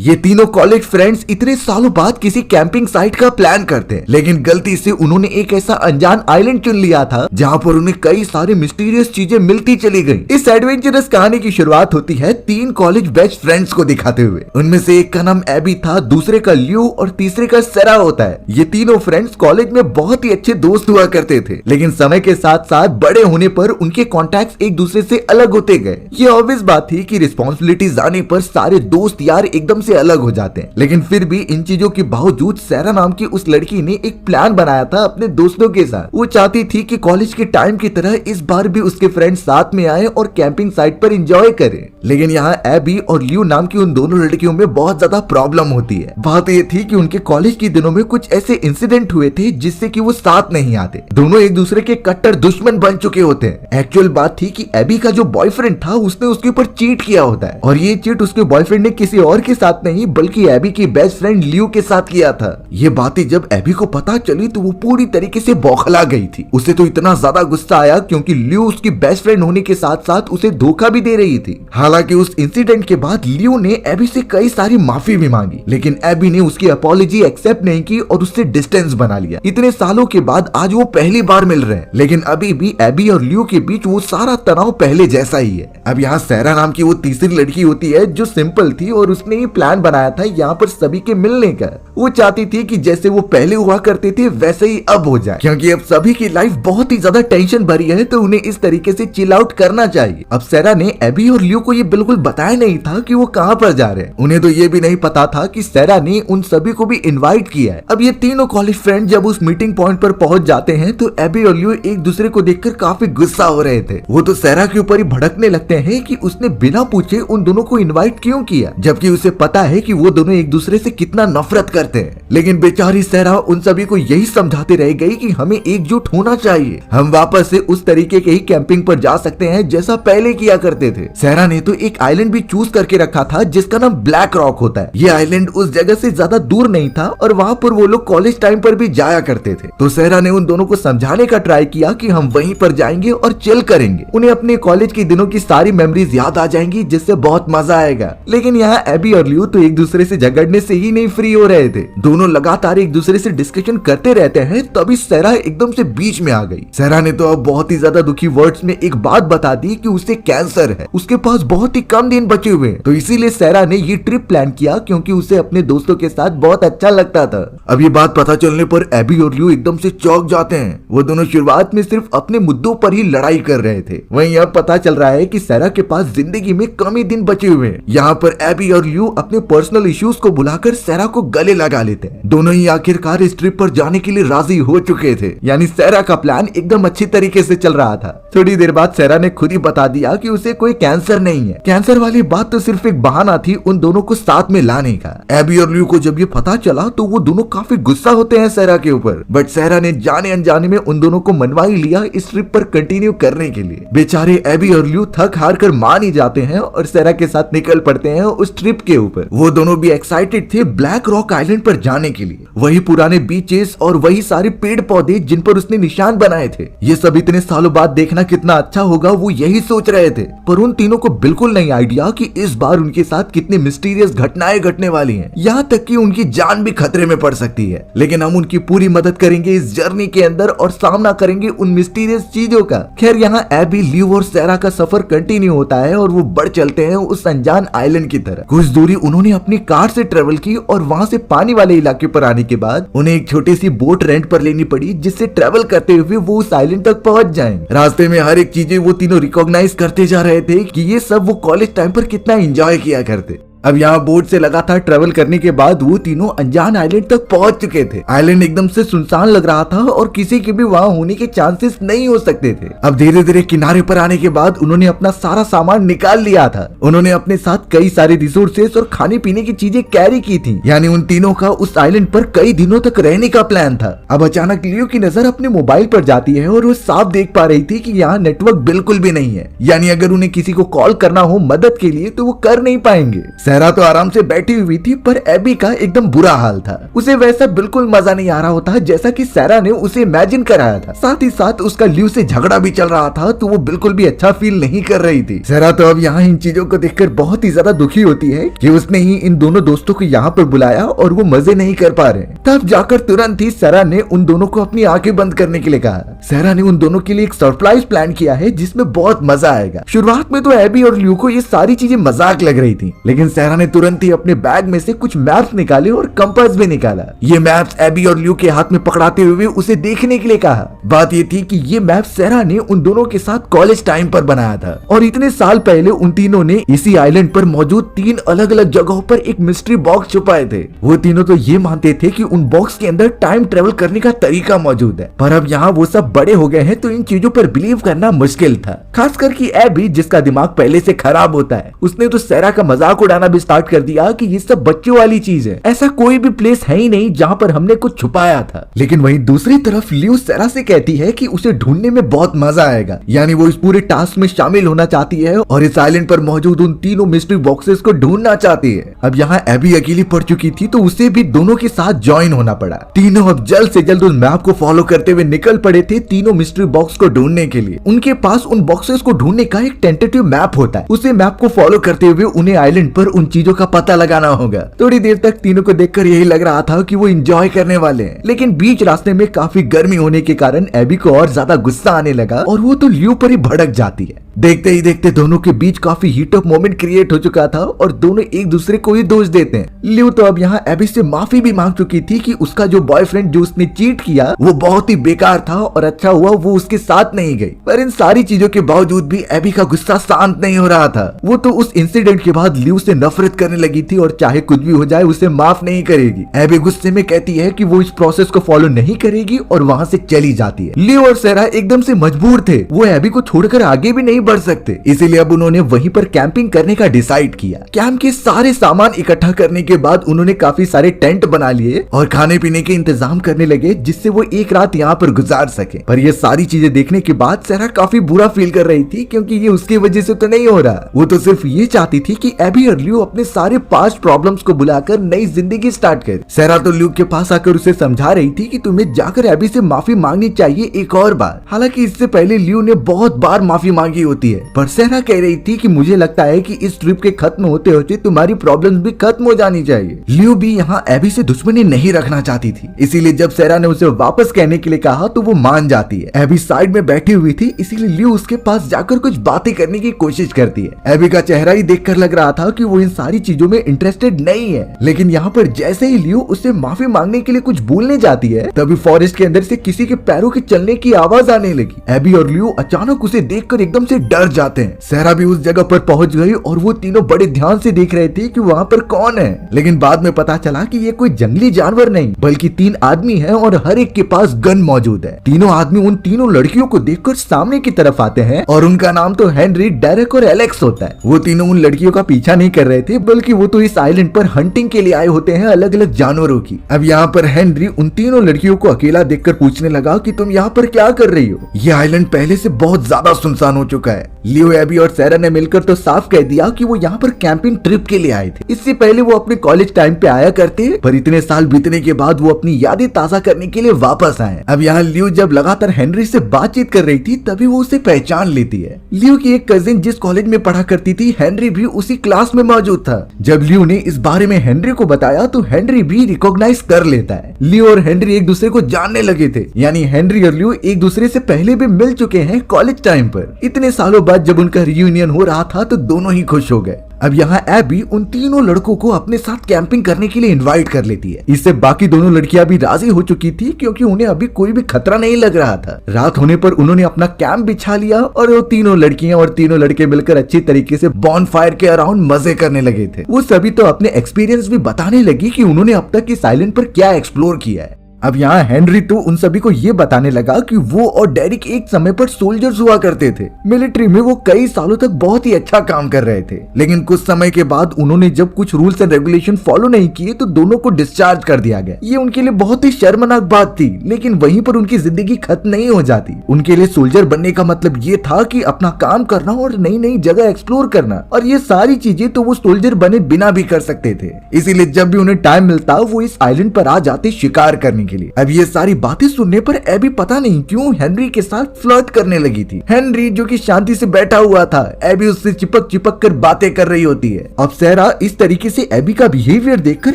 ये तीनों college friends इतने सालों बाद किसी कैंपिंग साइट का प्लान करते हैं, लेकिन गलती से उन्होंने एक ऐसा अनजान आइलैंड चुन लिया था जहाँ पर उन्हें कई सारी मिस्टीरियस चीजें मिलती चली गई। इस एडवेंचरस कहानी की शुरुआत होती है 3 कॉलेज बेस्ट फ्रेंड्स को दिखाते हुए। उनमें से एक का नाम एबी था, दूसरे का ल्यू और तीसरे का सेरा होता है। ये तीनों फ्रेंड्स कॉलेज में बहुत ही अच्छे दोस्त हुआ करते थे, लेकिन समय के साथ साथ बड़े होने पर उनके कॉन्टैक्ट एक दूसरे से अलग होते गए। ये ऑब्वियस बात थी कि रिस्पॉन्सिबिलिटीज आने पर सारे दोस्त यार एकदम से अलग हो जाते हैं, लेकिन फिर भी इन चीजों के बावजूद सेरा नाम की उस लड़की ने एक प्लान बनाया था अपने दोस्तों के साथ। वो चाहती थी कि कॉलेज के टाइम की तरह इस बार भी उसके फ्रेंड्स साथ में आए और कैंपिंग साइट पर एंजॉय करें। लेकिन यहाँ एबी और ल्यू नाम की उन दोनों लड़कियों में बहुत ज्यादा प्रॉब्लम होती है। बात ये थी कि उनके कॉलेज के दिनों में कुछ ऐसे इंसिडेंट हुए थे जिससे कि वो साथ नहीं आते। दोनों एक दूसरे के कट्टर दुश्मन बन चुके होते हैं। एक्चुअल बात थी कि एबी का जो बॉयफ्रेंड था उसने उसके ऊपर चीट किया होता है, और ये चीट उसके बॉयफ्रेंड ने किसी और के साथ नहीं बल्कि एबी की बेस्ट फ्रेंड ल्यू के साथ किया था। ये बातें जब एबी को पता चली तो वो पूरी तरीके से बौखला गई थी। उसे तो इतना ज्यादा गुस्सा आया क्योंकि ल्यू उसकी बेस्ट फ्रेंड होने के साथ साथ उसे धोखा भी दे रही थी। हालांकि उस इंसिडेंट के बाद ल्यू ने एबी से कई सारी माफी भी मांगी, लेकिन एबी ने उसकी अपॉलॉजी एक्सेप्ट नहीं की और उससे डिस्टेंस बना लिया। इतने सालों के बाद आज वो पहली बार मिल रहे हैं, लेकिन अभी भी एबी और ल्यू के बीच वो सारा तनाव पहले जैसा ही है। अब यहाँ सेरा नाम की वो तीसरी लड़की होती है जो सिंपल थी और उसने ये प्लान बनाया था यहाँ पर सभी के मिलने का। वो चाहती थी कि जैसे वो पहले हुआ करते थे वैसे ही अब हो जाए, क्योंकि अब सभी की लाइफ बहुत ही ज्यादा टेंशन भरी है, तो उन्हें इस तरीके से चिल आउट करना चाहिए। अब सेरा ने एबी और ल्यू को ये बिल्कुल बताया नहीं था कि वो कहाँ पर जा रहे हैं। उन्हें तो ये भी नहीं पता था कि सेरा ने उन सभी को भी इन्वाइट किया है। अब ये तीनों कॉलेज फ्रेंड जब उस मीटिंग पॉइंट पर पहुंच जाते हैं तो एबी और ल्यू एक दूसरे को देखकर काफी गुस्सा हो रहे थे। वो तो सेरा के ऊपर ही भड़कने लगते हैं कि उसने बिना पूछे उन दोनों को इन्वाइट क्यों किया, जबकि उसे पता है कि वो दोनों एक दूसरे से कितना नफरत करते हैं। लेकिन बेचारी सेरा उन सभी को यही समझाते रह गई कि हमें एकजुट होना चाहिए, हम वापस से उस तरीके के ही कैंपिंग पर जा सकते हैं जैसा पहले किया करते थे। सेरा ने तो एक आइलैंड भी चूज करके रखा था जिसका नाम ब्लैक रॉक होता है। ये आइलैंड उस जगह से ज्यादा दूर नहीं था और वहाँ पर वो लोग कॉलेज टाइम पर भी जाया करते थे। तो सेरा ने उन दोनों को समझाने का ट्राई किया कि हम वहीं पर जाएंगे और चिल करेंगे, उन्हें अपने कॉलेज के दिनों की सारी मेमोरीज याद आ जाएंगी जिससे बहुत मजा आएगा। लेकिन यहाँ एबी और ल्यू तो एक दूसरे से झगड़ने से ही नहीं फ्री हो रहे थे। दोनों लगातार एक दूसरे से डिस्कशन करते रहते हैं, तभी सेरा एकदम से बीच में आ गई। सेरा ने तो अब बहुत ही ज्यादा दुखी वर्ड्स में एक बात बता दी कि उसे कैंसर है, उसके पास बहुत ही कम दिन बचे हुए हैं। तो इसीलिए सेरा ने ये ट्रिप प्लान किया क्योंकि उसे अपने दोस्तों के साथ बहुत अच्छा लगता था। अब ये बात पता चलने पर एबी और ल्यू एकदम से चौंक जाते हैं। वो दोनों शुरुआत में सिर्फ अपने मुद्दों पर ही लड़ाई कर रहे थे, वहीं अब पता चल रहा है कि सेरा के पास जिंदगी में कम ही दिन बचे हुए हैं। यहाँ पर एबी और ल्यू अपने पर्सनल इश्यूज को बुलाकर सेरा को गले लगा लेते हैं। दोनों ही आखिरकार इस ट्रिप पर जाने के लिए राजी हो चुके थे, यानी सेरा का प्लान एकदम अच्छी तरीके से चल रहा था। थोड़ी देर बाद सेरा ने खुद ही बता दिया कि उसे कोई कैंसर नहीं है। कैंसर वाली बात तो सिर्फ एक बहाना थी उन दोनों को साथ में लाने का। एबी और ल्यू को जब ये पता चला तो वो दोनों काफी गुस्सा होते हैं सेरा के ऊपर, बट सेरा ने जाने अनजाने में उन दोनों को मनवा ही लिया इस ट्रिप पर कंटिन्यू करने के लिए। बेचारे एबी और ल्यू थक हार कर मान ही जाते हैं और सेरा के साथ निकल पड़ते हैं उस ट्रिप के ऊपर। वो दोनों भी एक्साइटेड थे ब्लैक रॉक आइलैंड पर जाने के लिए। वही पुराने बीचेस और वही सारे पेड़ पौधे जिन पर उसने निशान बनाए थे, ये सब इतने सालों बाद देखना कितना अच्छा होगा वो यही सोच रहे थे। पर उन तीनों को बिल्कुल नहीं आइडिया कि इस बार उनके साथ कितनी मिस्टीरियस घटनाएं घटने वाली हैं, यहाँ तक कि उनकी जान भी खतरे में पड़ सकती है। लेकिन हम उनकी पूरी मदद करेंगे इस जर्नी के अंदर और सामना करेंगे उन मिस्टीरियस चीजों का। खैर यहाँ एबी, ल्यू और सेरा का सफर कंटिन्यू होता है और वो बढ़ चलते हैं उस अनजान आइलैंड की तरफ। कुछ दूरी उन्होंने अपनी कार से ट्रेवल की और वहाँ से पानी वाले इलाके पर आने के बाद उन्हें एक छोटी सी बोट रेंट पर लेनी पड़ी, जिससे ट्रेवल करते हुए वो उस आइलैंड तक पहुंच जाएंगे। रास्ते में हर एक चीजें वो तीनों रिकॉग्नाइज करते जा रहे थे कि ये सब वो कॉलेज टाइम पर कितना एंजॉय किया करते। अब यहाँ बोट से लगातार ट्रेवल करने के बाद वो तीनों अनजान आइलैंड तक पहुंच चुके थे। आइलैंड एकदम से सुनसान लग रहा था और किसी के भी वहाँ होने के चांसेस नहीं हो सकते थे। अब धीरे धीरे किनारे पर आने के बाद उन्होंने अपना सारा सामान निकाल लिया था। उन्होंने अपने साथ कई सारे रिसोर्सेस और खाने पीने की चीजें कैरी की थी, यानी उन तीनों का उस आइलैंड पर कई दिनों तक रहने का प्लान था। अब अचानक लियो की नजर अपने मोबाइल पर जाती है और वो साफ देख पा रही थी कि यहाँ नेटवर्क बिल्कुल भी नहीं है, यानी अगर उन्हें किसी को कॉल करना हो मदद के लिए तो वो कर नहीं पाएंगे। सहरा तो आराम से बैठी हुई थी, पर एबी का एकदम बुरा हाल था। उसे वैसा बिल्कुल मजा नहीं आ रहा होता जैसा कि सहरा ने उसे इमेजिन कराया था। साथ ही साथ उसका ल्यू से झगड़ा भी चल रहा था, तो वो बिल्कुल भी अच्छा फील नहीं कर रही थी। सहरा तो अब यहाँ इन चीजों को देखकर बहुत ही ज्यादा दुखी होती है कि उसने ही इन दोनों दोस्तों को यहाँ पर बुलाया और वो मजे नहीं कर पा रहे। तब जाकर तुरंत ही सहरा ने उन दोनों को अपनी आंखें बंद करने के लिए कहा। सहरा ने उन दोनों के लिए एक सरप्राइज प्लान किया है जिसमें बहुत मजा आएगा। शुरुआत में तो एबी और ल्यू को ये सारी चीजें मजाक लग रही थी, लेकिन सहरा ने तुरंत ही अपने बैग में से कुछ मैप्स निकाले और कंपास भी निकाला। ये मैप्स एबी और ल्यू के हाथ में पकड़ाते हुए उसे देखने के लिए कहा। बात ये थी कि ये मैप सहरा ने उन दोनों के साथ कॉलेज टाइम पर बनाया था और इतने साल पहले उन तीनों ने इसी आइलैंड पर मौजूद 3 अलग अलग जगहों पर एक मिस्ट्री बॉक्स छुपाए थे। वो तीनों तो ये मानते थे कि उन बॉक्स के अंदर टाइम ट्रेवल करने का तरीका मौजूद है, पर अब यहाँ वो सब बड़े हो गए हैं तो इन चीजों पर बिलीव करना मुश्किल था। खासकर कि एबी, जिसका दिमाग पहले से खराब होता है, उसने तो सहरा का मजाक उड़ाना भी स्टार्ट कर दिया कि ये सब बच्चों वाली चीज है, ऐसा कोई भी प्लेस है ही नहीं जहाँ पर हमने कुछ छुपाया था। लेकिन वहीं दूसरी तरफ ल्यू सहरा से कहती है कि उसे ढूंढने में बहुत मजा आएगा, यानी वो इस पूरे टास्क में शामिल होना चाहती है और इस आइलैंड पर मौजूद उन तीनों मिस्ट्री बॉक्सेस को ढूंढना चाहती है। अब यहाँ एबी अकेली पड़ चुकी थी, तो उसे भी दोनों के साथ ज्वाइन होना पड़ा। तीनों अब जल्द से जल्द उस मैप को फॉलो करते हुए निकल पड़े थे तीनों मिस्ट्री बॉक्स को ढूंढने के लिए। उनके पास उन बॉक्सेस को ढूंढने का एक टेंटेटिव मैप होता है, उसे मैप को फॉलो करते हुए उन्हें आइलैंड पर उन चीजों का पता लगाना होगा। थोड़ी देर तक तीनों को देखकर यही लग रहा था कि वो एंजॉय करने वाले हैं, लेकिन बीच रास्ते में काफी गर्मी होने के कारण एबी को और ज्यादा गुस्सा आने लगा और वो तो ल्यू पर ही भड़क जाती है। देखते ही देखते दोनों के बीच काफी हीट अप मोमेंट क्रिएट हो चुका था और दोनों एक दूसरे को ही दोष देते हैं। ल्यू तो अब यहाँ एबी से माफी भी मांग चुकी थी कि उसका जो बॉयफ्रेंड जो उसने चीट किया वो बहुत ही बेकार था और अच्छा हुआ वो उसके साथ नहीं गई। पर इन सारी चीजों के बावजूद भी एबी का गुस्सा शांत नहीं हो रहा था। वो तो उस इंसिडेंट के बाद ल्यू से नफरत करने लगी थी और चाहे कुछ भी हो जाए उसे माफ नहीं करेगी। एबी गुस्से में कहती है कि वो इस प्रोसेस को फॉलो नहीं करेगी और वहाँ से चली जाती है। ल्यू और सहरा एकदम से मजबूर थे, वो एबी को छोड़कर आगे भी नहीं बढ़ सकते, इसीलिए अब उन्होंने वहीं पर कैंपिंग करने का डिसाइड किया। कैंप के सारे सामान इकट्ठा करने के बाद उन्होंने काफी सारे टेंट बना लिए और खाने पीने के इंतजाम करने लगे जिससे वो एक रात यहाँ पर गुजार सके। पर ये सारी चीजें देखने के बाद सहरा काफी बुरा फील कर रही थी, क्योंकि ये उसकी वजह से तो नहीं हो रहा। वो तो सिर्फ ये चाहती थी कि एबी और ल्यू अपने सारे पास्ट प्रॉब्लम्स को बुलाकर नई जिंदगी स्टार्ट करे। सहरा तो ल्यू के पास आकर उसे समझा रही थी कि तुम्हें जाकर एबी से माफी मांगनी चाहिए एक और बार। हालांकि इससे पहले ल्यू ने बहुत बार माफी मांगी होती है, पर सहरा कह रही थी कि मुझे लगता है कि इस ट्रिप के खत्म होते होते तुम्हारी प्रॉब्लम्स भी खत्म हो जानी चाहिए। ल्यू भी यहाँ एबी से दुश्मनी नहीं रखना चाहती थी, इसीलिए जब सहरा ने उसे वापस कहने के लिए कहा तो वो मान जाती है। एबी साइड में बैठी हुई थी, इसीलिए ल्यू उसके पास जाकर कुछ बातें करने की कोशिश करती है। एबी का चेहरा ही देखकर लग रहा था कि वो इन सारी चीजों में इंटरेस्टेड नहीं है, लेकिन यहाँ पर जैसे ही ल्यू उससे माफी मांगने के लिए कुछ बोलने जाती है, तभी फॉरेस्ट के अंदर से किसी के पैरों के चलने की आवाज आने लगी। एबी और ल्यू अचानक उसे देखकर एकदम से डर जाते हैं। सहरा भी उस जगह पर पहुंच गई और वो तीनों बड़े ध्यान से देख रहे थे कि वहाँ पर कौन है, लेकिन बाद में पता चला कि ये कोई जंगली जानवर नहीं बल्कि 3 आदमी हैं और हर एक के पास गन मौजूद है। तीनों आदमी उन तीनों लड़कियों को देखकर सामने की तरफ आते हैं और उनका नाम तो हेनरी, डेरेक और एलेक्स होता है। वो तीनों उन लड़कियों का पीछा नहीं कर रहे थे, बल्कि वो तो इस आइलैंड पर हंटिंग के लिए आए होते हैं अलग अलग जानवरों की। अब यहाँ पर हेनरी उन तीनों लड़कियों को अकेला देखकर पूछने लगा कि तुम यहाँ पर क्या कर रही हो? ये आइलैंड पहले से बहुत ज्यादा सुनसान हो चुका है। लियो, एबी और सहरा ने मिलकर तो साफ कह दिया कि वो यहाँ पर कैंपिंग ट्रिप के लिए आए थे। इससे पहले वो अपने कॉलेज टाइम पे आया करते, पर इतने साल बीतने के बाद वो अपनी यादें ताजा करने के लिए वापस आए। अब यहाँ लियो जब लगातार हेनरी से बातचीत कर रही थी, तभी वो उसे पहचान लेती है। लियो की एक कजिन जिस कॉलेज में पढ़ा करती थी, हेनरी भी उसी क्लास में मौजूद था। जब लियो ने इस बारे में हेनरी को बताया तो हेनरी भी रिकॉग्नाइज कर लेता है। लियो और हेनरी एक दूसरे को जानने लगे थे, यानी हेनरी और लियो एक दूसरे से पहले भी मिल चुके हैं कॉलेज टाइम पर। इतने सालों बाद जब उनका रियूनियन हो रहा था तो दोनों ही खुश हो गए। अब यहाँ एबी उन तीनों लड़कों को अपने साथ कैंपिंग करने के लिए इनवाइट कर लेती है। इससे बाकी दोनों लड़कियां भी राजी हो चुकी थी, क्योंकि उन्हें अभी कोई भी खतरा नहीं लग रहा था। रात होने पर उन्होंने अपना कैंप बिछा लिया और वो तीनों लड़कियां और तीनों लड़के मिलकर अच्छी तरीके से बॉन फायर के अराउंड मजे करने लगे थे। वो सभी तो अपने एक्सपीरियंस भी बताने लगी कि उन्होंने अब तक इस आइलैंड पर क्या एक्सप्लोर किया है। अब यहाँ हेनरी तो उन सभी को ये बताने लगा कि वो और डेरिक एक समय पर सोल्जर्स हुआ करते थे। मिलिट्री में वो कई सालों तक बहुत ही अच्छा काम कर रहे थे, लेकिन कुछ समय के बाद उन्होंने जब कुछ रूल्स एंड रेगुलेशन फॉलो नहीं किए तो दोनों को डिस्चार्ज कर दिया गया। ये उनके लिए बहुत ही शर्मनाक बात थी, लेकिन वहीं पर उनकी जिंदगी खत्म नहीं हो जाती। उनके लिए सोल्जर बनने का मतलब ये था कि अपना काम करना और नई नई जगह एक्सप्लोर करना, और ये सारी चीजें तो वो सोल्जर बने बिना भी कर सकते थे। इसीलिए जब भी उन्हें टाइम मिलता वो इस आइलैंड पर आ जाते शिकार करने के लिए। अब ये सारी बातें सुनने पर एबी पता नहीं क्यों हेनरी के साथ फ्लर्ट करने लगी थी। हेनरी जो कि शांति से बैठा हुआ था, एबी उससे चिपक चिपक कर बातें कर रही होती है। अब सहरा इस तरीके से एबी का बिहेवियर देखकर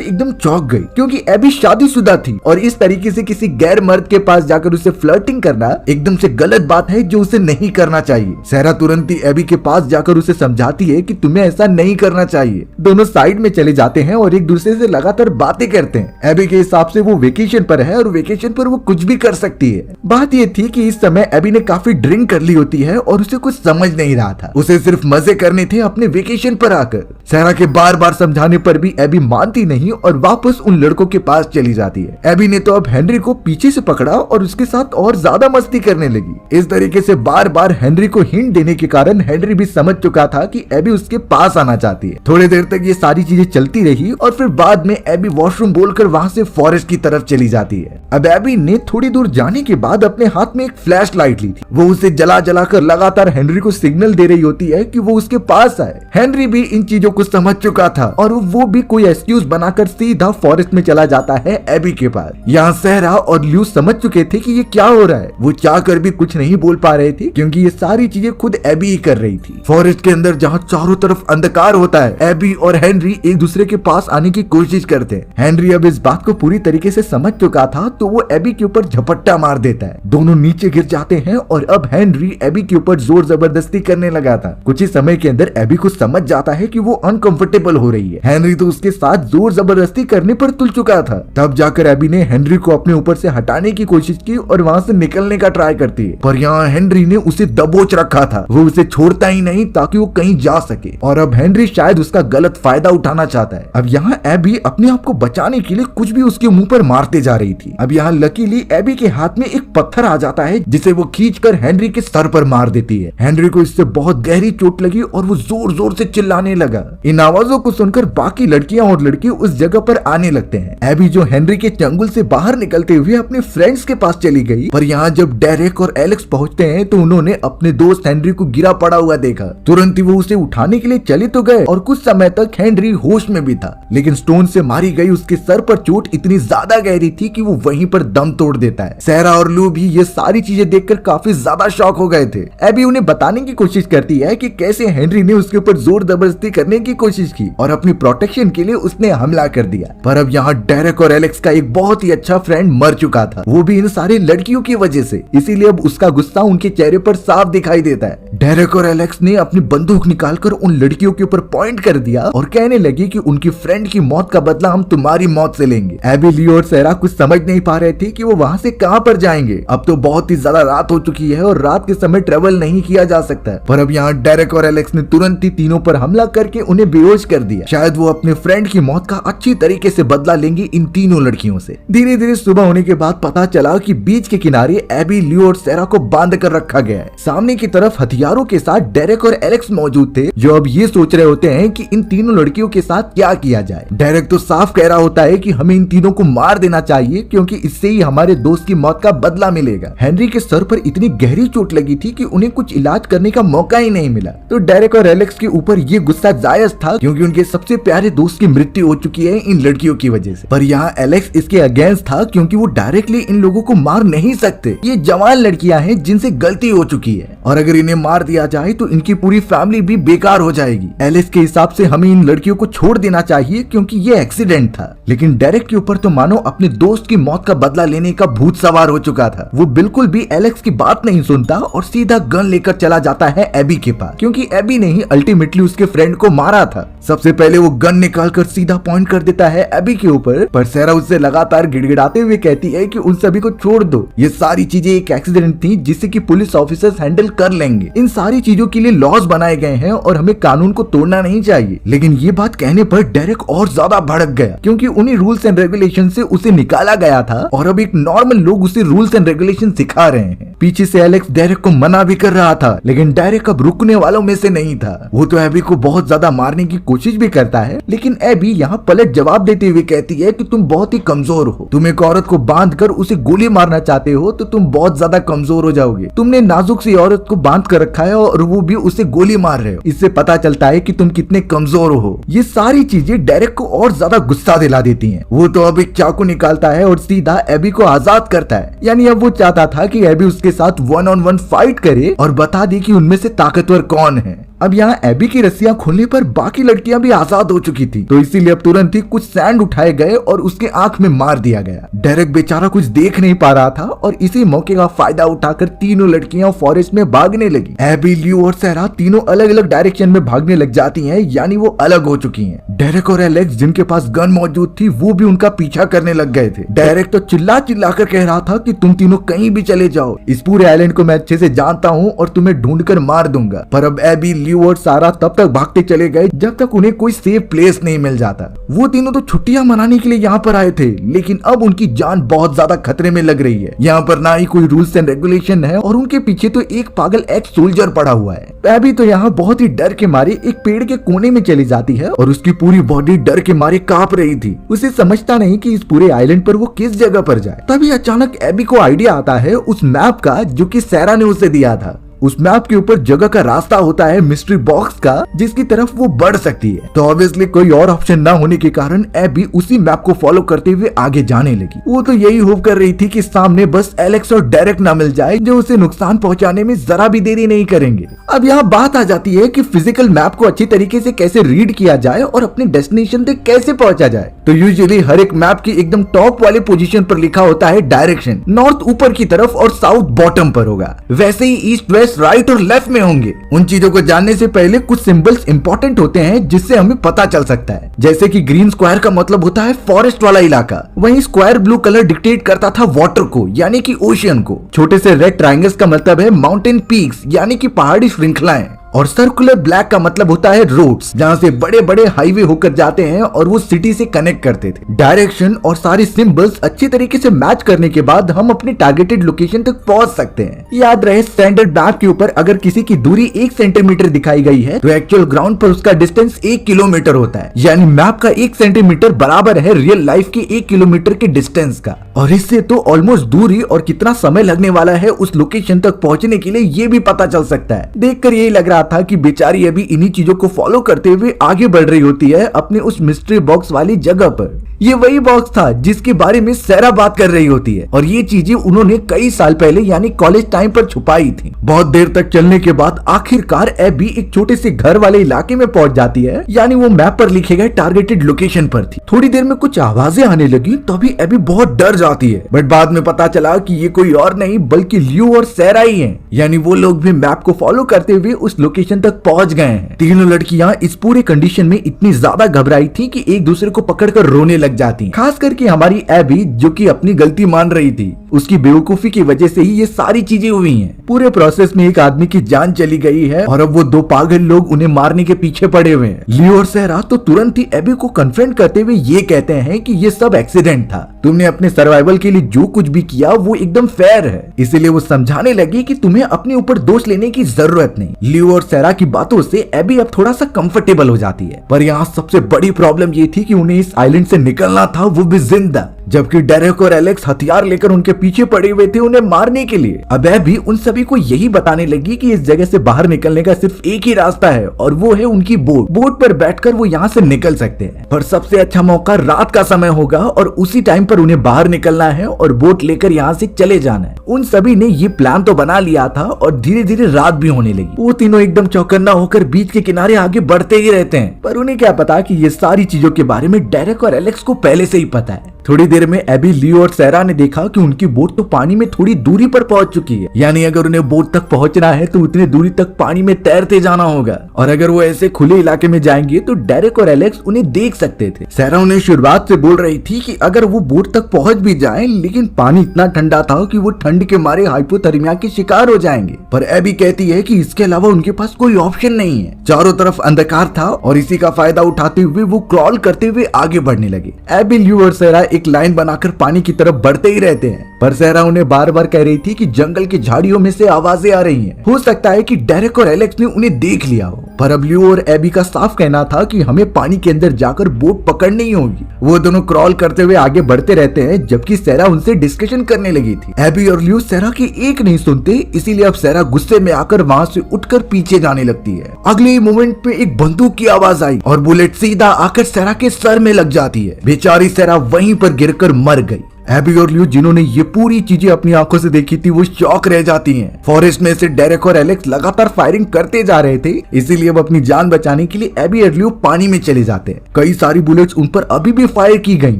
एकदम चौंक गई, क्योंकि एबी शादीशुदा थी और इस तरीके से किसी गैर मर्द के पास जाकर उसे फ्लर्टिंग करना एकदम से गलत बात है जो उसे नहीं करना चाहिए। सहरा तुरंत ही एबी के पास जाकर उसे समझाती है कि तुम्हें ऐसा नहीं करना चाहिए। दोनों साइड में चले जाते हैं और एक दूसरे से लगातार बातें करते हैं। एबी के हिसाब से वो वेकेशन पर है और वेकेशन पर वो कुछ भी कर सकती है। बात ये थी कि इस समय एबी ने काफी ड्रिंक कर ली होती है और उसे कुछ समझ नहीं रहा था। उसे सिर्फ मजे करने थे अपने वेकेशन पर आकर। सहरा के बार बार समझाने पर भी एबी मानती नहीं और वापस उन लड़कों के पास चली जाती है। एबी ने तो अब हेनरी को पीछे से पकड़ा और उसके साथ और ज्यादा मस्ती करने लगी। इस तरीके से बार बार हेनरी को हिंट देने के कारण हेनरी भी समझ चुका था कि एबी उसके पास आना चाहती है। थोड़ी देर तक ये सारी चीजें चलती रही और फिर बाद में एबी वॉशरूम बोलकर वहां से फॉरेस्ट की तरफ चली जाती है। अब एबी ने थोड़ी दूर जाने के बाद अपने हाथ में एक फ्लैश लाइट ली थी। वो उसे जला जला कर लगातार हेनरी को सिग्नल दे रही होती है कि वो उसके पास आए। हेनरी भी इन चीजों को समझ चुका था और वो भी कोई एक्सक्यूज बनाकर सीधा फॉरेस्ट में चला जाता है एबी के पास। यहाँ सहरा और ल्यू समझ चुके थे कि ये क्या हो रहा है। वो चाह कर भी कुछ नहीं बोल पा रहे थे क्योंकि ये सारी चीजें खुद एबी ही कर रही थी। फॉरेस्ट के अंदर जहाँ चारों तरफ अंधकार होता है, एबी और हेनरी एक दूसरे के पास आने की कोशिश करते हैं। हेनरी अब इस बात को पूरी तरीके से समझ चुका था तो वो एबी के ऊपर झपट्टा मार देता है। दोनों नीचे गिर जाते हैं और अब हेनरी एबी के ऊपर जोर जबरदस्ती करने लगा था। कुछ ही समय के अंदर एबी को समझ जाता है कि वो अनकंफर्टेबल हो रही है। हेनरी तो उसके साथ जोर जबरदस्ती करने पर तुल चुका था। तब जाकर एबी ने हेनरी को अपने ऊपर से हटाने की कोशिश की और वहां से निकलने का ट्राई करती है, पर यहाँ हेनरी ने उसे दबोच रखा था। वो उसे छोड़ता ही नहीं ताकि वो कहीं जा सके और अब हेनरी शायद उसका गलत फायदा उठाना चाहता है। अब यहाँ एबी अपने आप को बचाने के लिए कुछ भी उसके मुंह पर मारते जा रही थी। अब यहाँ लकीली एबी के हाथ में एक पत्थर आ जाता है जिसे वो खींचकर हेनरी के सर पर मार देती है। हेनरी को इससे बहुत गहरी चोट लगी और वो जोर जोर से चिल्लाने लगा। इन आवाजों को सुनकर बाकी लड़कियां और लड़के उस जगह पर आने लगते हैं। एबी जो हेनरी के चंगुल से बाहर निकलते हुए अपने फ्रेंड्स के पास चली गई, पर यहाँ जब डेरेक और एलेक्स पहुंचते हैं तो उन्होंने अपने दोस्त हेनरी को गिरा पड़ा हुआ देखा। तुरंत ही वो उसे उठाने के लिए चले तो गए और कुछ समय तक हेनरी होश में भी था, लेकिन स्टोन से मारी गई उसके सर पर चोट इतनी ज्यादा गहरी थी कि वो वहीं पर दम तोड़ देता है। सहरा और लू भी ये सारी चीजें देखकर काफी ज्यादा शॉक हो गए थे। एबी उन्हें बताने की कोशिश करती है कि कैसे हेनरी ने उसके ऊपर जोर जबरदस्ती करने की कोशिश की और अपनी प्रोटेक्शन के लिए उसने हमला कर दिया। पर अब यहाँ डेरेक और एलेक्स का एक बहुत ही अच्छा फ्रेंड मर चुका था, वो भी इन सारे लड़कियों की वजह से, इसीलिए अब उसका गुस्सा उनके चेहरे पर साफ दिखाई देता है। डेरेक और एलेक्स ने अपनी बंदूक निकालकर उन लड़कियों के ऊपर पॉइंट कर दिया और कहने लगे कि उनकी फ्रेंड की मौत का बदला हम तुम्हारी मौत से लेंगे। एबी, लियो और सहरा कुछ समझ नहीं पा रहे थे कि वो वहाँ से कहाँ पर जाएंगे। अब तो बहुत ही ज्यादा रात हो चुकी है और रात के समय ट्रेवल नहीं किया जा सकता। पर अब यहाँ डेरेक और एलेक्स ने तुरंत ही तीनों पर हमला करके उन्हें बेहोश कर दिया। शायद वो अपने फ्रेंड की मौत का अच्छी तरीके से बदला लेंगे इन तीनों लड़कियों से। धीरे धीरे सुबह होने के बाद पता चला कि बीच के किनारे एबी, लियो और सहरा को बांध कर रखा गया है। सामने की तरफ हथियारों के साथ डेरेक और एलेक्स मौजूद थे, जो अब ये सोच रहे होते हैं कि इन तीनों लड़कियों के साथ क्या किया जाए। डेरेक तो साफ कह रहा होता है कि हमें इन तीनों को मार देना चाहिए क्योंकि इससे ही हमारे दोस्त की मौत का बदला मिलेगा। हेनरी के सर पर इतनी गहरी चोट लगी थी कि उन्हें कुछ इलाज करने का मौका ही नहीं मिला। तो डेरेक और एलेक्स के ऊपर ये गुस्सा जायज था क्योंकि उनके सबसे प्यारे दोस्त की मृत्यु हो चुकी है इन लड़कियों की वजह से। पर यहाँ एलेक्स इसके अगेंस्ट था क्योंकि वो डायरेक्टली इन लोगों को मार नहीं सकते। ये जवान लड़कियां हैं जिनसे गलती हो चुकी है और अगर इन्हें मार दिया जाए तो इनकी पूरी फैमिली भी बेकार हो जाएगी। एलेक्स के हिसाब से हमें इन लड़कियों को छोड़ देना चाहिए क्योंकि ये एक्सीडेंट था। लेकिन डेरेक के ऊपर तो मानो अपने दोस्त की मौत का बदला लेने का भूत सवार हो चुका था। वो बिल्कुल भी एलेक्स की बात नहीं सुनता और सीधा गन लेकर चला जाता है एबी के पास, क्योंकि एबी ने ही अल्टीमेटली उसके फ्रेंड को मारा था। सबसे पहले वो गन निकालकर सीधा पॉइंट कर देता है एबी के ऊपर, पर सहरा उससे लगातार गिड़गिड़ाते हुए कहती है कि उन सभी को छोड़ दो, ये सारी चीजें एक एक्सीडेंट थी जिससे कि पुलिस ऑफिसर्स हैंडल कर लेंगे। इन सारी चीजों के लिए लॉज बनाए गए हैं और हमें कानून को तोड़ना नहीं चाहिए। लेकिन ये बात कहने पर डेरेक और ज्यादा भड़क गया, क्योंकि उन्हीं रूल्स एंड रेगुलेशन से उसे निकाला गया था और अब एक नॉर्मल लोग उसे रूल्स एंड रेगुलेशन सिखा रहे हैं। पीछे से एलेक्स डेरेक को मना भी कर रहा था, लेकिन डेरेक अब रुकने वालों में से नहीं था। वो तो एबी को बहुत ज्यादा मारने की कोशिश भी करता है, लेकिन एबी यहाँ पलट जवाब देते हुए कहती है कि तुम बहुत ही कमजोर हो। तुम एक औरत को बांध कर उसे गोली मारना चाहते हो तो तुम बहुत ज्यादा कमजोर हो जाओगे। तुमने नाजुक सी औरत को बांध कर रखा है और वो भी उसे गोली मार रहे हो। इससे पता चलता है कि तुम कितने कमजोर हो। ये सारी चीजें डेरेक को और ज्यादा गुस्सा दिला देती हैं। वो तो अब एक चाकू निकालता है और सीधा एबी को आजाद करता है। यानी अब वो चाहता था कि एबी उसके साथ 1-on-1 फाइट करे और बता दे कि उनमें से ताकतवर कौन है। अब यहाँ एबी की रस्सियां खुलने पर बाकी लड़कियां भी आजाद हो चुकी थी, तो इसीलिए अब तुरंत ही कुछ सैंड उठाए गए और उसके आंख में मार दिया गया। डेरेक बेचारा कुछ देख नहीं पा रहा था और इसी मौके का फायदा उठाकर तीनों लड़कियां फॉरेस्ट में भागने लगी। एबी, लियो और सारा तीनों अलग अलग डायरेक्शन में भागने लग जाती हैं, यानी वो अलग हो चुकी हैं। डेरेक और एलेक्स जिनके पास गन मौजूद थी वो भी उनका पीछा करने लग गए थे। डेरेक तो चिल्ला चिल्ला कर कह रहा था कि तुम तीनों कहीं भी चले जाओ, इस पूरे आइलैंड को मैं अच्छे से जानता हूँ और तुम्हें ढूंढ कर मार दूंगा। पर अब एबी, लियो और सारा तब तक भागते चले गए जब तक उन्हें कोई सेफ प्लेस नहीं मिल जाता। वो तीनों तो छुट्टियां मनाने के लिए यहाँ पर आए थे, लेकिन अब उनकी जान बहुत ज्यादा खतरे में लग रही है। यहाँ पर ना ही कोई रूल्स एंड रेगुलेशन है और उनके पीछे तो एक पागल एक्स सोल्जर पड़ा हुआ है। एबी तो यहाँ बहुत ही डर के मारे एक पेड़ के कोने में चली जाती है और उसकी पूरी बॉडी डर के मारे कांप रही थी। उसे समझता नहीं कि इस पूरे आइलैंड पर वो किस जगह पर जाए। तभी अचानक एबी को आइडिया आता है उस मैप का जो कि सारा ने उसे दिया था। उस मैप के ऊपर जगह का रास्ता होता है मिस्ट्री बॉक्स का, जिसकी तरफ वो बढ़ सकती है। तो ऑब्वियसली कोई और ऑप्शन ना होने के कारण एबी उसी मैप को फॉलो करते हुए आगे जाने लगी। वो तो यही होप कर रही थी कि सामने बस एलेक्स और डेरेक ना मिल जाए जो उसे नुकसान पहुंचाने में जरा भी देरी नहीं करेंगे। अब यहाँ बात आ जाती है कि फिजिकल मैप को अच्छी तरीके से कैसे रीड किया जाए और अपने डेस्टिनेशन तक कैसे पहुंचा जाए। तो यूजुअली हर एक मैप की एकदम टॉप वाले पोजीशन पर लिखा होता है डायरेक्शन। नॉर्थ ऊपर की तरफ और साउथ बॉटम पर होगा, वैसे ही ईस्ट वेस्ट राइट और लेफ्ट में होंगे। उन चीजों को जानने से पहले कुछ सिंबल्स इंपॉर्टेंट होते हैं जिससे हमें पता चल सकता है। जैसे कि ग्रीन स्क्वायर का मतलब होता है फॉरेस्ट वाला इलाका, वहीं स्क्वायर ब्लू कलर डिक्टेट करता था वाटर को यानी कि ओशियन को। छोटे से रेड ट्रायंगल्स का मतलब है माउंटेन पीक्स यानी कि पहाड़ी श्रृंखलाएं। और सर्कुलर ब्लैक का मतलब होता है रोड्स, जहाँ से बड़े बड़े हाईवे होकर जाते हैं और वो सिटी से कनेक्ट करते थे। डायरेक्शन और सारे सिंबल्स अच्छी तरीके से मैच करने के बाद हम अपने टारगेटेड लोकेशन तक पहुंच सकते हैं। याद रहे स्टैंडर्ड मैप के ऊपर अगर किसी की दूरी 1 सेंटीमीटर दिखाई गई है तो एक्चुअल ग्राउंड पर उसका डिस्टेंस 1 किलोमीटर होता है। यानी मैप का 1 सेंटीमीटर बराबर है रियल लाइफ के 1 किलोमीटर के डिस्टेंस का। और इससे तो ऑलमोस्ट दूरी और कितना समय लगने वाला है उस लोकेशन तक पहुंचने के लिए ये भी पता चल सकता है। देखकर यही लग रहा था कि बेचारी अभी इन्हीं चीजों को फॉलो करते हुए आगे बढ़ रही होती है अपने उस मिस्ट्री बॉक्स वाली जगह पर। ये वही बॉक्स था जिसके बारे में सारा बात कर रही होती है और ये चीजें उन्होंने कई साल पहले यानी कॉलेज टाइम पर छुपाई थी। बहुत देर तक चलने के बाद आखिरकार एबी एक छोटे से घर वाले इलाके में पहुंच जाती है, यानी वो मैप पर लिखे गए टारगेटेड लोकेशन पर थी। थोड़ी देर में कुछ आवाजें आने लगी तभी एबी बहुत डर जाती है, बट बाद में पता चला कि ये कोई और नहीं बल्कि लियो और सारा ही है। यानी वो लोग भी मैप को फॉलो करते हुए उस लोकेशन तक पहुंच गए हैं। तीनों लड़कियां इस पूरे कंडीशन में इतनी ज्यादा घबराई थी कि एक दूसरे को पकड़कर रोने लग जाती। खास करके हमारी एबी जो कि अपनी गलती मान रही थी, उसकी बेवकूफी की वजह से ही ये सारी चीजें हुई हैं। पूरे प्रोसेस में एक आदमी की जान चली गई है और अब वो 2 पागल लोग उन्हें मारने के पीछे पड़े हुए हैं। लियो और सारा तो तुरंत ही एबी को कन्फ्रंट करते हुए ये कहते हैं कि ये सब एक्सीडेंट था, तुमने अपने सर्वाइवल के लिए जो कुछ भी किया वो एकदम फेयर है। इसीलिए वो समझाने लगी कि तुम्हें अपने ऊपर दोष लेने की जरूरत नहीं। लियो और सारा की बातों से एबी अब थोड़ा सा कंफर्टेबल हो जाती है, पर यहाँ सबसे बड़ी प्रॉब्लम ये थी कि उन्हें इस आइलैंड से निकलना था, वो भी जिंदा, जबकि डेरेक और एलेक्स हथियार लेकर उनके पीछे पड़े हुए थे उन्हें मारने के लिए। अब एबी उन सभी को यही बताने लगी कि इस जगह से बाहर निकलने का सिर्फ एक ही रास्ता है और वो है उनकी बोट। बोट पर बैठकर वो यहाँ से निकल सकते हैं, पर सबसे अच्छा मौका रात का समय होगा और उसी टाइम पर उन्हें बाहर निकलना है और बोट लेकर यहाँ से चले जाना है। उन सभी ने ये प्लान तो बना लिया था और धीरे धीरे रात भी होने लगी। वो तीनों एकदम चौकन्ना होकर बीच के किनारे आगे बढ़ते ही रहते हैं, पर उन्हें क्या पता कि ये सारी चीजों के बारे में डेरेक और एलेक्स को पहले से ही पता है। थोड़ी देर में एबी, लियो और सैरा ने देखा कि उनकी बोट तो पानी में थोड़ी दूरी पर पहुंच चुकी है। यानी अगर उन्हें बोट तक पहुंचना है तो उतनी दूरी तक पानी में तैरते जाना होगा, और अगर वो ऐसे खुले इलाके में जाएंगे तो डेरेक और एलेक्स उन्हें देख सकते थे। सैरा उन्हें शुरुआत से बोल रही थी कि अगर वो बोट तक पहुंच भी जाएं, लेकिन पानी इतना ठंडा था कि वो ठंड के मारे हाइपोथर्मिया के शिकार हो जाएंगे। पर एबी कहती है कि इसके अलावा उनके पास कोई ऑप्शन नहीं है। चारों तरफ अंधकार था और इसी का फायदा उठाते हुए वो क्रॉल करते हुए आगे बढ़ने लगे। एबी, लियो और सैरा एक लाइन बनाकर पानी की तरफ बढ़ते ही रहते हैं, पर सैरा उन्हें बार बार कह रही थी कि जंगल की झाड़ियों में से आवाजें आ रही हैं। हो सकता है कि डेरेक और एलेक्स ने उन्हें देख लिया हो। पर अब लियो और एबी का साफ कहना था कि हमें पानी के अंदर जाकर बोट पकड़नी ही होगी। वो दोनों क्रॉल करते हुए आगे बढ़ते रहते हैं, जबकि सैरा उनसे डिस्कशन करने लगी थी। एबी और लियो सैरा की एक नहीं सुनते, इसीलिए अब सैरा गुस्से में आकर वहाँ से उठकर पीछे जाने लगती है। अगले ही मोमेंट पे एक बंदूक की आवाज आई और बुलेट सीधा आकर सैरा के सर में लग जाती है। बेचारी सैरा वहीं पर गिरकर मर गई। एबी और लियो, जिन्होंने ये पूरी चीजें अपनी आंखों से देखी थी, वो शॉक रह जाती हैं। फॉरेस्ट में से डेरेक और एलेक्स लगातार फायरिंग करते जा रहे थे, इसीलिए अब अपनी जान बचाने के लिए एबी और लियो पानी में चले जाते हैं। कई सारी बुलेट्स उन पर अभी भी फायर की गई,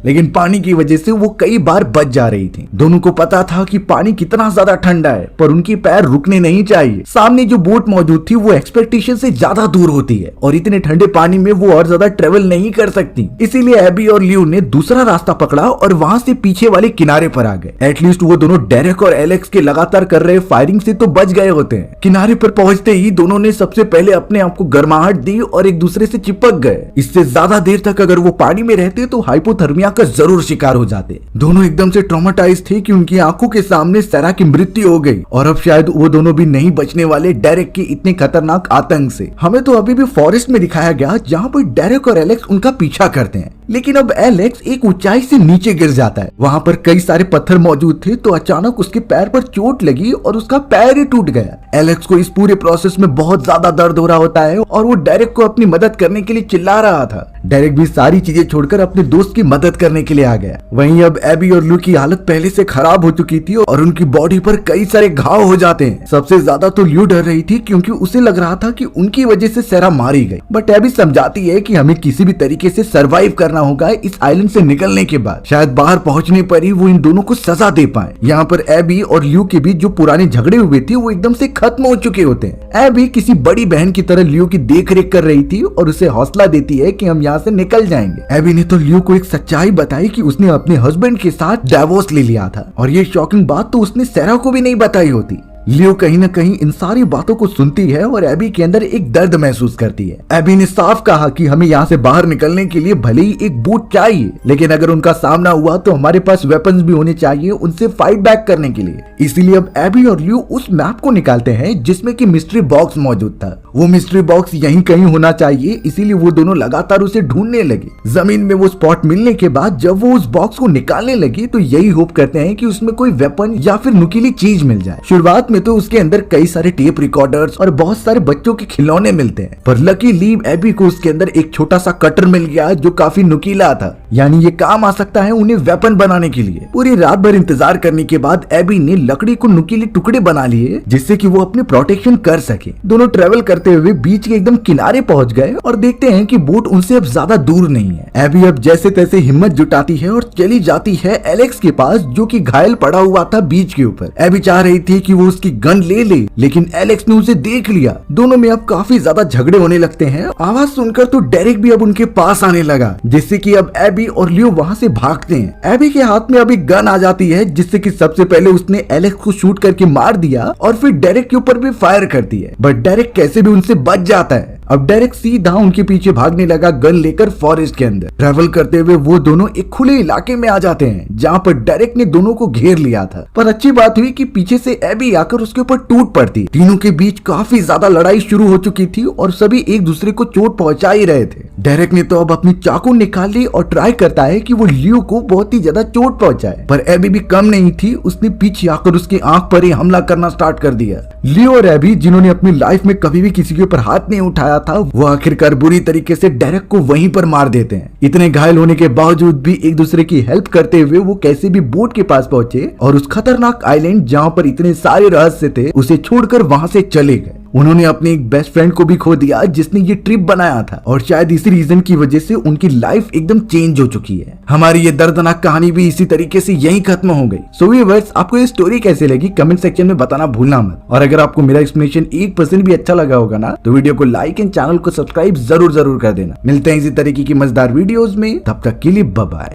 लेकिन पानी की वजह से वो कई बार बच जा रही थी। दोनों को पता था कि पानी कितना ज्यादा ठंडा है, पर उनके पैर रुकने नहीं चाहिए। सामने जो बोट मौजूद थी वो एक्सपेक्टेशन से ज्यादा दूर होती है और इतने ठंडे पानी में वो और ज्यादा ट्रेवल नहीं कर सकती। इसीलिए एबी और लियो ने दूसरा रास्ता पकड़ा और वहां से पीछे वाले किनारे पर आ गए। एटलीस्ट वो दोनों डेरेक और एलेक्स के लगातार कर रहे फायरिंग से तो बच गए होते हैं। किनारे पर पहुंचते ही दोनों ने सबसे पहले अपने आप को गर्माहट दी और एक दूसरे से चिपक गए। इससे ज्यादा देर तक अगर वो पानी में रहते तो हाइपोथर्मिया का जरूर शिकार हो जाते। दोनों एकदम से ट्रॉमेटाइज थे कि उनकी आंखों के सामने सैरा की मृत्यु हो गई और अब शायद वो दोनों भी नहीं बचने वाले डेरेक के इतने खतरनाक आतंक से। हमें तो अभी भी फॉरेस्ट में दिखाया गया जहाँ पर डेरेक और एलेक्स उनका पीछा करते हैं, लेकिन अब एलेक्स एक ऊंचाई से नीचे गिर जाता है। वहाँ पर कई सारे पत्थर मौजूद थे, तो अचानक उसके पैर पर चोट लगी और उसका पैर ही टूट गया। एलेक्स को इस पूरे प्रोसेस में बहुत ज्यादा दर्द हो रहा होता है और वो डेरेक को अपनी मदद करने के लिए चिल्ला रहा था। डेरेक भी सारी चीजें छोड़कर अपने दोस्त की मदद करने के लिए आ गया। वहीं अब एबी और लू की हालत पहले से खराब हो चुकी थी और उनकी बॉडी पर कई सारे घाव हो जाते हैं। सबसे ज्यादा तो लू डर रही थी, क्योंकि उसे लग रहा था कि उनकी वजह से सैरा मारी गई। बट एबी समझाती है कि हमें किसी भी तरीके से सरवाइव करना होगा इस आइलैंड से निकलने के बाद। शायद बाहर पहुंचने पर ही वो इन दोनों को सजा दे पाए। यहाँ पर एबी और लियो के बीच जो पुराने झगड़े हुए थे वो एकदम से खत्म हो चुके होते हैं। एबी किसी बड़ी बहन की तरह लियो की देख रेख कर रही थी और उसे हौसला देती है कि हम यहाँ से निकल जाएंगे। एबी ने तो लियो को एक सच्चाई बताई कि उसने अपने हस्बैंड के साथ डिवोर्स ले लिया था, और ये शॉकिंग बात तो उसने सैरा को भी नहीं बताई होती। लियो कहीं न कहीं इन सारी बातों को सुनती है और एबी के अंदर एक दर्द महसूस करती है। एबी ने साफ कहा कि हमें यहाँ से बाहर निकलने के लिए भले ही एक बोट चाहिए, लेकिन अगर उनका सामना हुआ तो हमारे पास वेपन्स भी होने चाहिए उनसे फाइट बैक करने के लिए। इसीलिए अब एबी और लियो उस मैप को निकालते हैं जिसमें कि मिस्ट्री बॉक्स मौजूद था। वो मिस्ट्री बॉक्स यहीं कहीं होना चाहिए, इसीलिए वो दोनों लगातार उसे ढूंढने लगे। जमीन में वो स्पॉट मिलने के बाद जब वो उस बॉक्स को निकालने लगे तो यही होप करते हैं कि उसमें कोई वेपन या फिर नुकीली चीज मिल जाए। शुरुआत में तो उसके अंदर कई सारे टेप रिकॉर्डर्स और बहुत सारे बच्चों के खिलौने मिलते हैं, पर लकीली एबी को उसके अंदर एक छोटा सा कटर मिल गया जो काफी नुकीला था, यानी ये काम आ सकता है उन्हें वेपन बनाने के लिए। पूरी रात भर इंतजार करने के बाद एबी ने लकड़ी को नुकीले टुकड़े बना लिए जिससे कि वो अपनी प्रोटेक्शन कर सके। दोनों ट्रेवल करते हुए बीच के एकदम किनारे पहुंच गए और देखते हैं कि बोट उनसे अब ज्यादा दूर नहीं है। एबी अब जैसे तैसे हिम्मत जुटाती है और चली जाती है एलेक्स के पास, जो कि घायल पड़ा हुआ था बीच के ऊपर। एबी चाह रही थी कि वो उसकी गन ले लेकिन एलेक्स ने उसे देख लिया। दोनों में अब काफी ज्यादा झगड़े होने लगते हैं। आवाज सुनकर तो डेरेक भी अब उनके पास आने लगा, जिससे कि अब एबी और लियो वहां से भागते हैं। एबी के हाथ में अभी गन आ जाती है, जिससे कि सबसे पहले उसने एलेक्स को शूट करके मार दिया और फिर डेरेक के ऊपर भी फायर करती है, बट डेरेक कैसे भी उनसे बच जाता है। अब डेरेक सीधा उनके पीछे भागने लगा गन लेकर फॉरेस्ट के अंदर। ट्रैवल करते हुए वो दोनों एक खुले इलाके में आ जाते हैं जहाँ पर डेरेक ने दोनों को घेर लिया था। पर अच्छी बात हुई कि पीछे से एबी आकर उसके ऊपर टूट पड़ती। तीनों के बीच काफी ज्यादा लड़ाई शुरू हो चुकी थी और सभी एक दूसरे को चोट पहुंचा ही रहे थे। डेरेक ने तो अब अपनी चाकू निकाल ली और ट्राई करता है कि वो लियो को बहुत ही ज्यादा चोट पहुंचाए, पर एबी भी कम नहीं थी। उसने पीछे आकर उसकी आंख पर ही हमला करना स्टार्ट कर दिया। लियो और एबी, जिन्होंने अपनी लाइफ में कभी भी किसी के ऊपर हाथ नहीं उठाया था, वो आखिरकार बुरी तरीके से डेरेक को वहीं पर मार देते हैं। इतने घायल होने के बावजूद भी एक दूसरे की हेल्प करते हुए वो कैसे भी बोट के पास पहुंचे और उस खतरनाक आइलैंड जहां पर इतने सारे रहस्य थे उसे छोड़कर वहां से चले गए। उन्होंने अपने एक बेस्ट फ्रेंड को भी खो दिया जिसने ये ट्रिप बनाया था, और शायद इसी रीजन की वजह से उनकी लाइफ एकदम चेंज हो चुकी है। हमारी ये दर्दनाक कहानी भी इसी तरीके से यहीं खत्म हो गई। सो व्यूअर्स, आपको ये स्टोरी कैसे लगी कमेंट सेक्शन में बताना भूलना मत। और अगर आपको मेरा एक्सप्लेनेशन 1% भी अच्छा लगा होगा ना, तो वीडियो को लाइक एंड चैनल को सब्सक्राइब जरूर कर देना। मिलते हैं इसी तरीके की मजेदार वीडियोस में, तब तक के लिए बाय बाय।